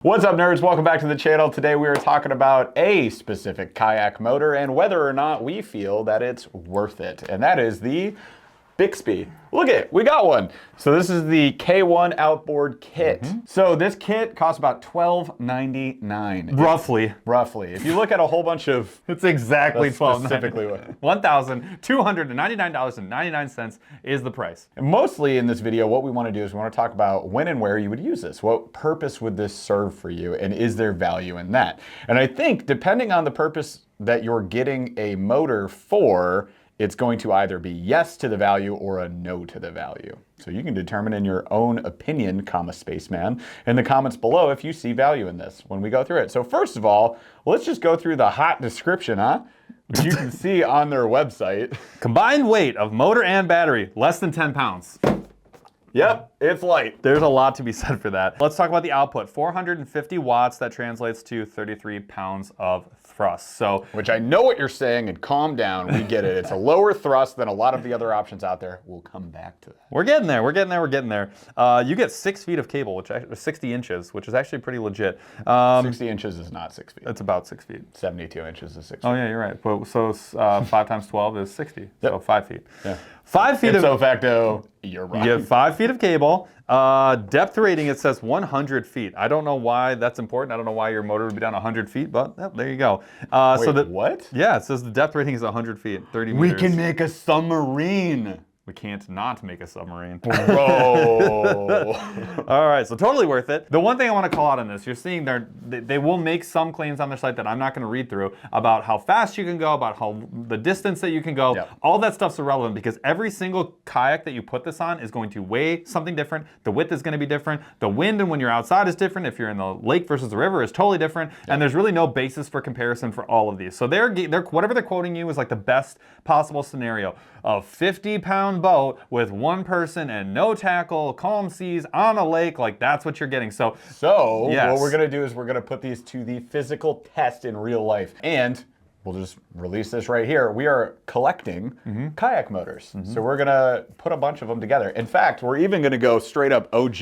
What's up, nerds? Welcome back to the channel. Today we are talking about a specific kayak motor and whether or not we feel that it's worth it. And that is the Bixpy. Look at it, we got one. So this is the K-1 outboard kit. So this kit costs about $12.99. Roughly. If you look at a whole bunch of... It's exactly $12.99. $1,299.99 is the price. And mostly in this video, what we want to do is we want to talk about when and where you would use this. What purpose would this serve for you? And is there value in that? And I think depending on the purpose that you're getting a motor for, it's going to either be yes to the value or a no to the value. So you can determine in your own opinion, spaceman, in the comments below if you see value in this when we go through it. So first of all, let's just go through the hot description, which you can see on their website. Combined weight of motor and battery, less than 10 pounds. Yep, it's light. There's a lot to be said for that. Let's talk about the output. 450 watts, that translates to 33 pounds of thrust. So, which I know what you're saying, and calm down, we get it. It's a lower thrust than a lot of the other options out there. We'll come back to that. We're getting there. You get 6 feet of cable, which is 60 inches, which is actually pretty legit. 60 inches is not 6 feet. It's about 6 feet. 72 inches is 6 feet. Oh yeah, you're right. But, so 5 times 12 is 60, yep. So 5 feet. Yeah. 5 feet Ipso facto, you're right. You have 5 feet of cable. Depth rating, it says 100 feet. I don't know why that's important. I don't know why your motor would be down 100 feet, but there you go. Wait, what? Yeah, it says the depth rating is 100 feet, 30 meters. We can make a submarine. We can't not make a submarine. Bro. All right, so totally worth it. The one thing I want to call out on this, you're seeing they will make some claims on their site that I'm not going to read through about how fast you can go, about how the distance that you can go. Yep. All that stuff's irrelevant because every single kayak that you put this on is going to weigh something different. The width is going to be different. The wind and when you're outside is different. If you're in the lake versus the river is totally different. Yep. And there's really no basis for comparison for all of these. So they're whatever they're quoting you is like the best possible scenario. A 50-pound boat with one person and no tackle, calm seas on a lake, like that's what you're getting. So yes. What we're gonna do is we're gonna put these to the physical test in real life. And we'll just release this right here. We are collecting kayak motors. So we're gonna put a bunch of them together. In fact, we're even gonna go straight up OG.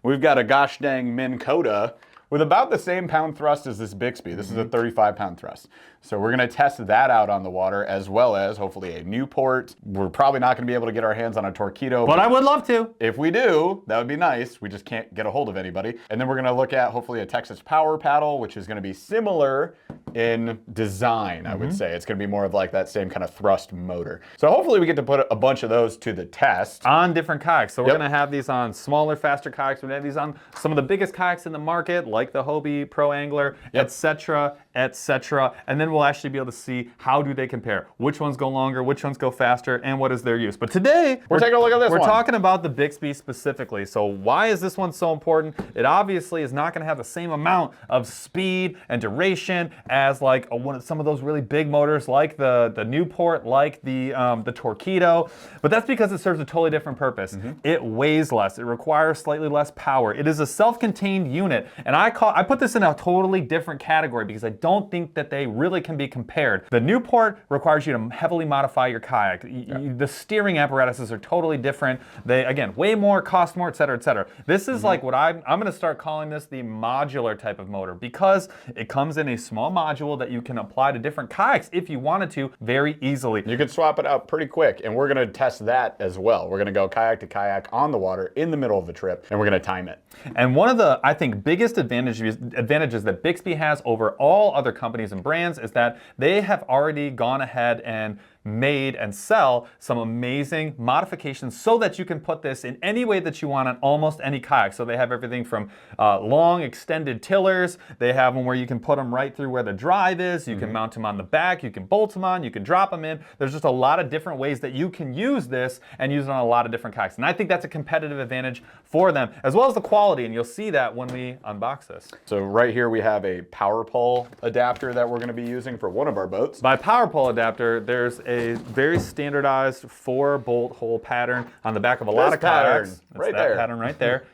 We've got a gosh dang Minn Kota with about the same pound thrust as this Bixpy. This is a 35-pound thrust. So we're gonna test that out on the water, as well as hopefully a Newport. We're probably not gonna be able to get our hands on a Torpedo. But I would love to. If we do, that would be nice. We just can't get a hold of anybody. And then we're gonna look at hopefully a Texas Power Paddle, which is gonna be similar in design, I would say. It's gonna be more of like that same kind of thrust motor. So hopefully we get to put a bunch of those to the test. On different kayaks. So we're gonna have these on smaller, faster kayaks. We're gonna have these on some of the biggest kayaks in the market, like the Hobie Pro Angler, etc., etc. And then we'll actually be able to see how do they compare. Which ones go longer, which ones go faster, and what is their use. But today, we're taking a look at this one. We're talking about the Bixpy specifically. So why is this one so important? It obviously is not gonna have the same amount of speed and duration as like some of those really big motors like the Newport, like the Torpedo. But that's because it serves a totally different purpose. It weighs less. It requires slightly less power. It is a self-contained unit. And I put this in a totally different category because I don't think that they really can be compared. The Newport requires you to heavily modify your kayak. The steering apparatuses are totally different. They, again, weigh more, cost more, etc., etc. This is like what I'm gonna start calling this the modular type of motor because it comes in a small module that you can apply to different kayaks if you wanted to very easily. You can swap it out pretty quick, and we're gonna test that as well. We're gonna go kayak to kayak on the water in the middle of the trip, and we're gonna time it. And one of the, I think, biggest advantages that Bixpy has over all other companies and brands is that they have already gone ahead and made and sell some amazing modifications so that you can put this in any way that you want on almost any kayak. So they have everything from long extended tillers. They have them where you can put them right through where the drive is. You can mount them on the back. You can bolt them on. You can drop them in. There's just a lot of different ways that you can use this and use it on a lot of different kayaks. And I think that's a competitive advantage for them, as well as the quality. And you'll see that when we unbox this. So right here we have a power pole adapter that we're going to be using for one of our boats. By power pole adapter, there's a very standardized 4-bolt hole pattern on the back of a lot of kayaks. Right there. Pattern right there.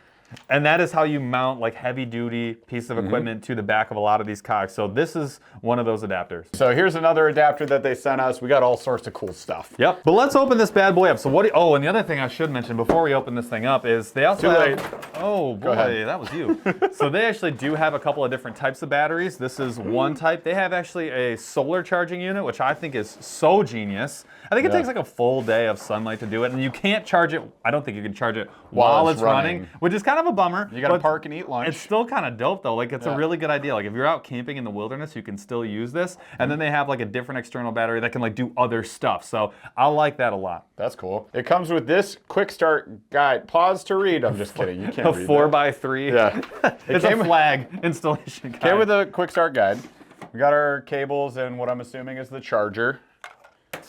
And that is how you mount like heavy duty piece of equipment to the back of a lot of these kayaks. So this is one of those adapters. So here's another adapter that they sent us. We got all sorts of cool stuff. Yep. But let's open this bad boy up. So what oh, and the other thing I should mention before we open this thing up is they also have, oh boy, that was you. So they actually do have a couple of different types of batteries. This is one type. They have actually a solar charging unit, which I think is so genius. I think it takes like a full day of sunlight to do it, and you can't charge it. I don't think you can charge it while it's running, which is kind of a bummer. You gotta park and eat lunch. It's still kind of dope though. Like it's a really good idea. Like if you're out camping in the wilderness, you can still use this. And then they have like a different external battery that can like do other stuff. So I like that a lot. That's cool. It comes with this quick start guide. Pause to read. I'm just kidding. You can't read A 4x3. Yeah. It's a flag installation guide. Came with a quick start guide. We got our cables and what I'm assuming is the charger.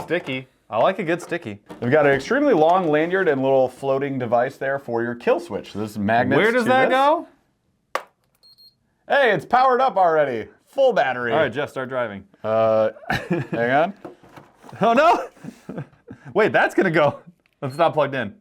Sticky. I like a good sticky. We've got an extremely long lanyard and little floating device there for your kill switch. This is magnets. Where does that go? Hey, it's powered up already. Full battery. All right, Jeff, start driving. Hang on. Oh no! Wait, that's gonna go. It's not plugged in.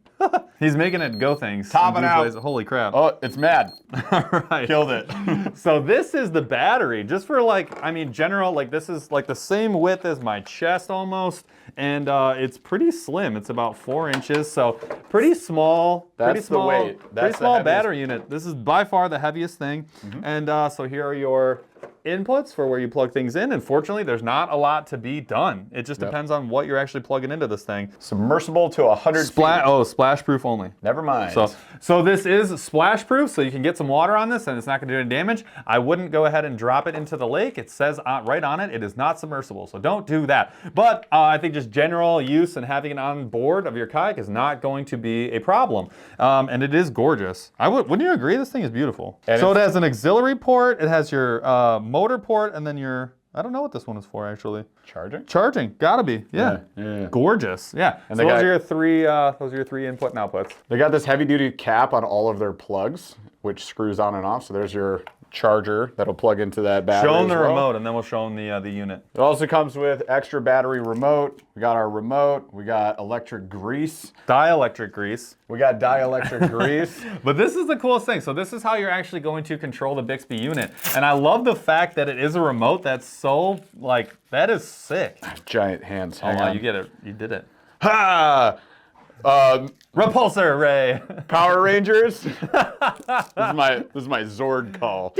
He's making it go things. Top it out. Holy crap. Oh, it's mad. All right. Killed it. So this is the battery, just for like, I mean, general, like this is like the same width as my chest almost, and it's pretty slim. It's about 4 inches, so pretty small. That's the weight. That's pretty the small heaviest. battery unit. This is by far the heaviest thing. And so here are your inputs for where you plug things in, and fortunately there's not a lot to be done. It just depends on what you're actually plugging into this thing. Submersible to 100 feet. Oh, splash proof only. Never mind. So this is splash proof, so you can get some water on this and it's not going to do any damage. I wouldn't go ahead and drop it into the lake. It says right on it, it is not submersible, so don't do that. But I think just general use and having it on board of your kayak is not going to be a problem. And it is gorgeous. Wouldn't you agree? This thing is beautiful. And so it has an auxiliary port, it has your motor port, and then your, I don't know what this one is for actually. Charging? Charging, gotta be, yeah. Gorgeous, yeah. And so those are your three input and outputs. They got this heavy duty cap on all of their plugs, which screws on and off. So there's your charger that'll plug into that battery. Show them the remote, and then we'll show them the unit. It also comes with extra battery remote. We got our remote. We got electric grease. Dielectric grease. We got dielectric grease. But this is the coolest thing. So this is how you're actually going to control the Bixpy unit. And I love the fact that it is a remote that's so, like, that is sick. Giant hands. Hang on. on. You get it. You did it. Ha! Repulsor ray. Power Rangers. This is my Zord call.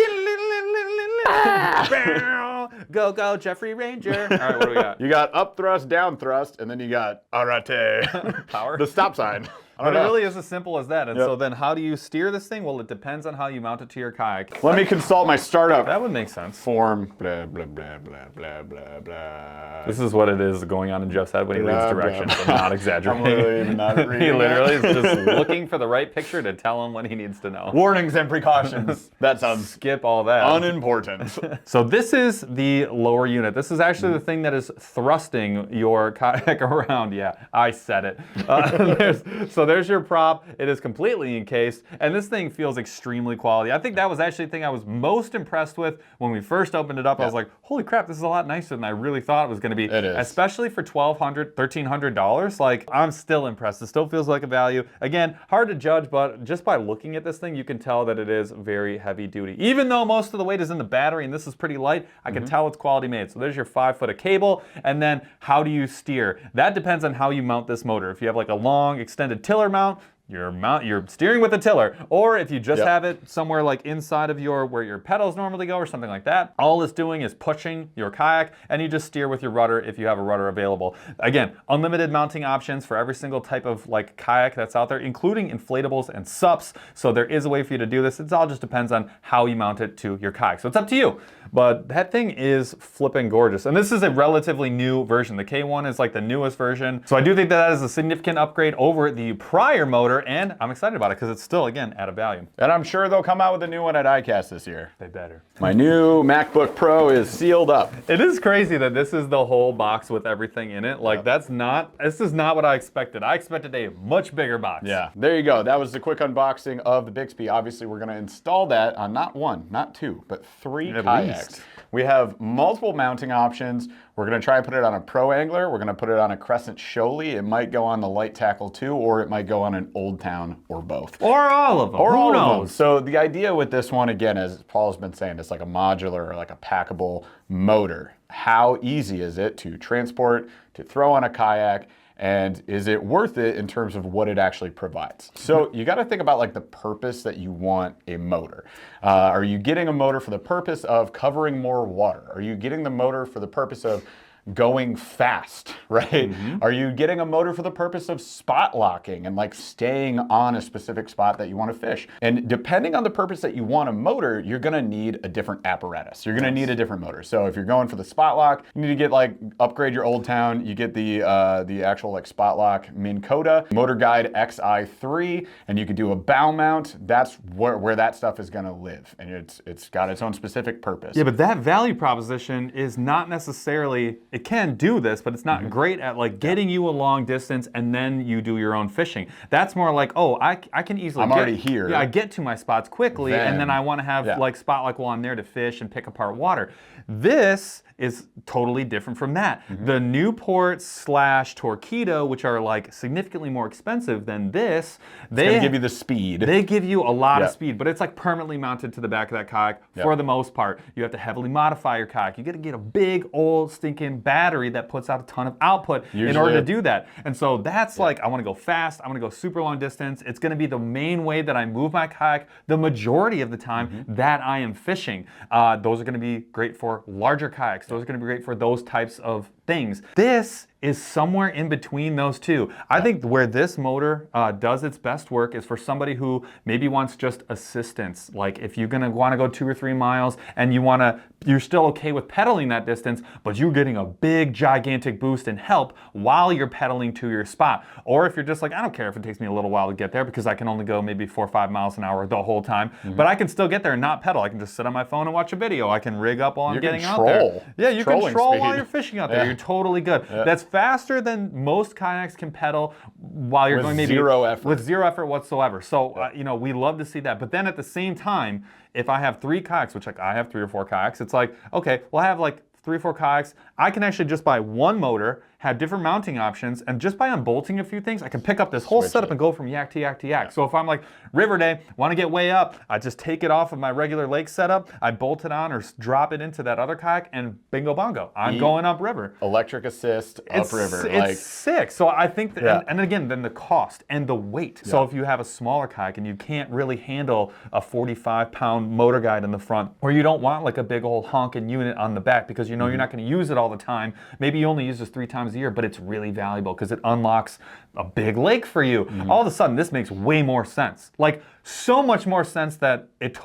Go, go, Jeffrey Ranger. All right, what do we got? You got up thrust, down thrust, and then you got arate. Power? The stop sign. But it really is as simple as that. And so then how do you steer this thing? Well, it depends on how you mount it to your kayak. Let me consult my startup. That would make sense. Form. Blah, blah, blah, blah, blah, blah, blah. This is what it is going on in Jeff's head when he reads directions. I'm not exaggerating. I'm literally even not reading. He literally is just looking for the right picture to tell him what he needs to know. Warnings and precautions. That sounds skip all that. Unimportant. So this is the lower unit. This is actually the thing that is thrusting your kayak around. Yeah, I said it. So there's your prop. It is completely encased, and this thing feels extremely quality. I think that was actually the thing I was most impressed with when we first opened it up. I was like, holy crap, this is a lot nicer than I really thought it was going to be. It is. Especially for $1,200, $1,300. Like, I'm still impressed. It still feels like a value. Again, hard to judge, but just by looking at this thing, you can tell that it is very heavy duty. Even though most of the weight is in the battery and this is pretty light, I can tell it's quality made. So there's your 5 foot of cable, and then how do you steer? That depends on how you mount this motor. If you have like a long extended tiller mount, you're steering with the tiller, or if you just have it somewhere like inside of where your pedals normally go or something like that, all it's doing is pushing your kayak, and you just steer with your rudder if you have a rudder available. Again, unlimited mounting options for every single type of like kayak that's out there, including inflatables and SUPs. So there is a way for you to do this. It all just depends on how you mount it to your kayak. So it's up to you. But that thing is flipping gorgeous. And this is a relatively new version. The K-1 is like the newest version. So I do think that is a significant upgrade over the prior motor, and I'm excited about it because it's still, again, at a value. And I'm sure they'll come out with a new one at ICAST this year. They better. My new MacBook Pro is sealed up. It is crazy that this is the whole box with everything in it. Like, this is not what I expected. I expected a much bigger box. Yeah, there you go. That was the quick unboxing of the Bixpy. Obviously, we're gonna install that on not 1, not 2, but 3 kayaks. We have multiple mounting options. We're going to try and put it on a pro angler. We're going to put it on a Crescent Shoaly. It might go on the light tackle too, or it might go on an Old Town, or both. Or all of them. Or Who all knows? of them. So the idea with this one, again, as Paul's been saying, it's like a modular or like a packable motor. How easy is it to transport, to throw on a kayak, and is it worth it in terms of what it actually provides? So you got to think about like the purpose that you want a motor. Are you getting a motor for the purpose of covering more water? Are you getting the motor for the purpose of going fast, right? Are you getting a motor for the purpose of spot locking and like staying on a specific spot that you want to fish? And depending on the purpose that you want a motor, you're going to need a different apparatus. You're going to need a different motor. So if you're going for the spot lock, you need to get like upgrade your Old Town. You get the actual like spot lock Minn Kota Motor Guide XI3, and you could do a bow mount. That's where that stuff is going to live, and it's got its own specific purpose. Yeah, but that value proposition is not necessarily, it can do this, but it's not great at like getting you a long distance and then you do your own fishing. That's more like, oh, I can easily already here. Yeah, I get to my spots quickly, and then I want to have like spot lock while I'm there to fish and pick apart water. This is totally different from that. The Newport / Torqeedo, which are like significantly more expensive than this, They give you the speed. They give you a lot of speed, but it's like permanently mounted to the back of that kayak for the most part. You have to heavily modify your kayak. You got to get a big old stinking battery that puts out a ton of output in order to do that. And so that's like, I want to go fast. I want to go super long distance. It's going to be the main way that I move my kayak the majority of the time that I am fishing. Those are going to be great for larger kayaks. Those are going to be great for those types of things. This is somewhere in between those two. I think where this motor does its best work is for somebody who maybe wants just assistance. Like if you're gonna wanna go 2 or 3 miles and you're still okay with pedaling that distance, but you're getting a big, gigantic boost in help while you're pedaling to your spot. Or if you're just like, I don't care if it takes me a little while to get there because I can only go maybe 4 or 5 miles an hour the whole time, but I can still get there and not pedal. I can just sit on my phone and watch a video. I can rig up while I'm getting out there. Yeah, you can troll while you're fishing out there. You're totally good. That's faster than most kayaks can pedal while you're going maybe with zero effort whatsoever. So you know, we love to see that. But then at the same time, if I have 3 kayaks, which like I have 3 or 4 kayaks, it's like, okay, well I have like 3 or 4 kayaks. I can actually just buy one motor, have different mounting options, and just by unbolting a few things, I can pick up this whole setup and go from yak to yak to yak. So if I'm like river day, want to get way up, I just take it off of my regular lake setup, I bolt it on or drop it into that other kayak, and bingo bongo, I'm going upriver. Electric assist, upriver. It's sick. So I think, and again, then the cost and the weight. So if you have a smaller kayak and you can't really handle a 45-pound motor guide in the front, or you don't want like a big old honking unit on the back because you know you're not going to use it all the time. Maybe you only use this 3 times a year, but it's really valuable because it unlocks a big lake for you. All of a sudden, this makes way more sense. Like so much more sense that it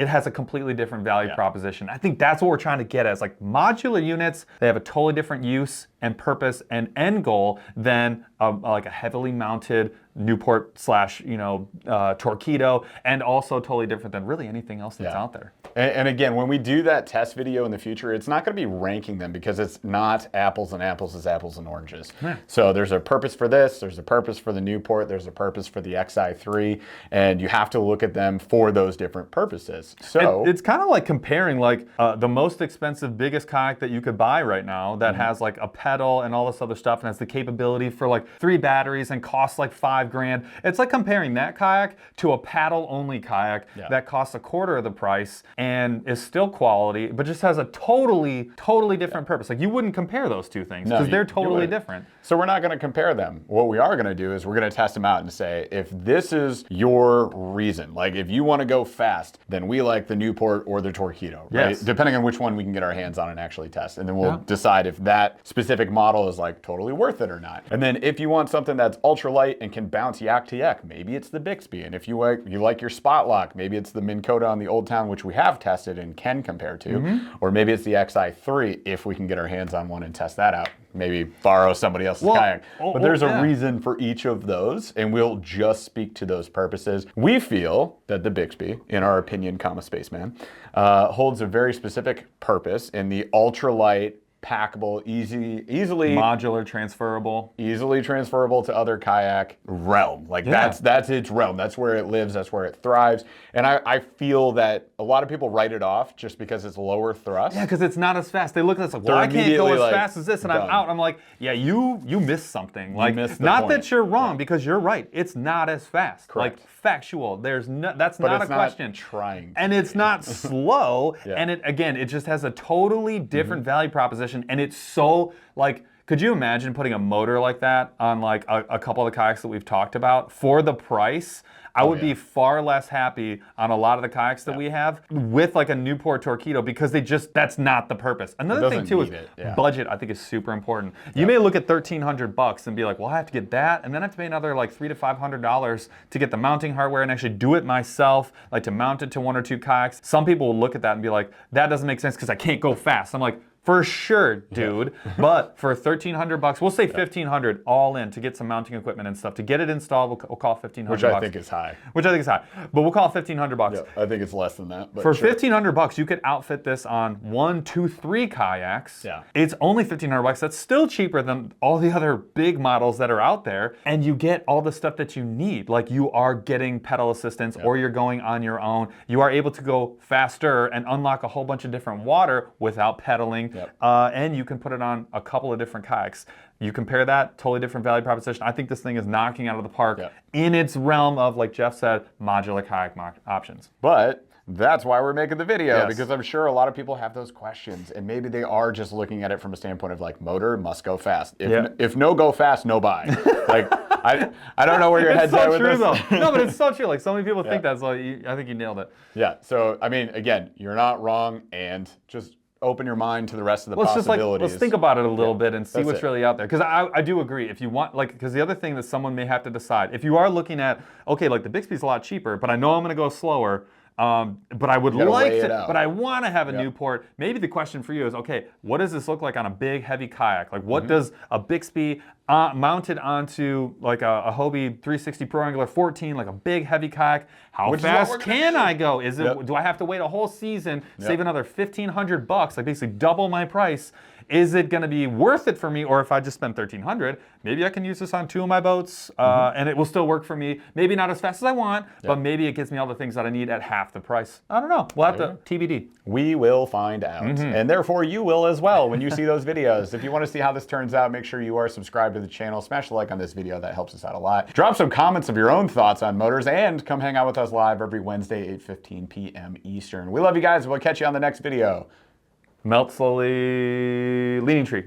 has a completely different value proposition. I think that's what we're trying to get at. Is like modular units, they have a totally different use and purpose and end goal than like a heavily mounted Newport / Torqeedo, and also totally different than really anything else that's out there. And again, when we do that test video in the future, it's not going to be ranking them because it's not apples and apples, it's apples and oranges. So there's a purpose for this, there's a purpose for the Newport, there's a purpose for the XI3, and you have to look at them for those different purposes. So it's kind of like comparing like the most expensive, biggest kayak that you could buy right now that has like a pedal and all this other stuff and has the capability for like 3 batteries and costs like $5,000. It's like comparing that kayak to a paddle-only kayak that costs a quarter of the price and is still quality, but just has a totally different purpose. Like you wouldn't compare those two things because they're totally different. So we're not going to compare them. What we are going to do is we're going to test them out and say, if this is your reason, like if you want to go fast, then we like the Newport or the Torqeedo, right? Depending on which one we can get our hands on and actually test. And then we'll decide if that specific model is like totally worth it or not. And then if you want something that's ultralight and can bounce yak to yak, maybe it's the Bixpy. And if you like your spot lock, maybe it's the Minn Kota on the Old Town, which we have tested and can compare to, or maybe it's the XI3 if we can get our hands on one and test that out. Maybe borrow somebody else's kayak. But there's a reason for each of those, and we'll just speak to those purposes. We feel that the Bixpy, in our opinion, Spaceman, holds a very specific purpose in the ultralight packable, easily modular, transferable. Easily transferable to other kayak realm. Like that's its realm. That's where it lives. That's where it thrives. And I feel that a lot of people write it off just because it's lower thrust. Yeah, because it's not as fast. They look at us like, well, I can't go as fast as this, and I'm out. I'm like, yeah, you missed something. Like, not that you're wrong, because you're right. It's not as fast. Correct. Like, factual. There's no, that's not a question. Trying. And it's not slow. And it just has a totally different value proposition, and it's so like. Could you imagine putting a motor like that on like a couple of the kayaks that we've talked about for the price? I would be far less happy on a lot of the kayaks that we have with like a Newport Torpedo, because that's not the purpose. Another thing too is budget, I think, is super important. You may look at $1,300 and be like, well, I have to get that, and then I have to pay another like $300 to $500 to get the mounting hardware and actually do it myself, like to mount it to 1 or 2 kayaks. Some people will look at that and be like, that doesn't make sense because I can't go fast. I'm like, for sure, dude. But for $1,300, we'll say $1,500 all in to get some mounting equipment and stuff. To get it installed, we'll call $1,500. Which I think is high. But we'll call it $1,500. Yeah, I think it's less than that. But for $1,500, you could outfit this on 1, 2, 3 kayaks. Yeah. It's only $1,500. That's still cheaper than all the other big models that are out there. And you get all the stuff that you need. Like, you are getting pedal assistance, or you're going on your own. You are able to go faster and unlock a whole bunch of different water without pedaling. And you can put it on a couple of different kayaks. You compare that, totally different value proposition. I think this thing is knocking out of the park in its realm of, like Jeff said, modular kayak options. But that's why we're making the video, because I'm sure a lot of people have those questions, and maybe they are just looking at it from a standpoint of like, motor must go fast. If no go fast, no buy. Like, I don't know where your head's at with this. No, but it's so true. Like, so many people think that, so I think you nailed it. Yeah, so I mean, again, you're not wrong, and just open your mind to the rest of the possibilities. Let's think about it a little bit and see what's really out there. Because I do agree. If you want, like, because the other thing that someone may have to decide, if you are looking at, okay, like the Bixby's a lot cheaper, but I know I'm going to go slower, but I would like to, but I want to have a Newport. Maybe the question for you is, okay, what does this look like on a big, heavy kayak? Like, what does a Bixby mounted onto like a Hobie 360 Pro Angler 14, like a big, heavy kayak? How fast can I go? Is it? Do I have to wait a whole season, save another $1,500, like basically double my price? Is it going to be worth it for me? Or if I just spend $1,300, maybe I can use this on 2 of my boats, and it will still work for me. Maybe not as fast as I want, but maybe it gets me all the things that I need at half the price. I don't know. We'll have to TBD. We will find out. And therefore, you will as well when you see those videos. If you want to see how this turns out, make sure you are subscribed to the channel. Smash the like on this video. That helps us out a lot. Drop some comments of your own thoughts on motors, and come hang out with us live every Wednesday, 8:15 p.m. Eastern. We love you guys. We'll catch you on the next video. Melt slowly, leaning tree.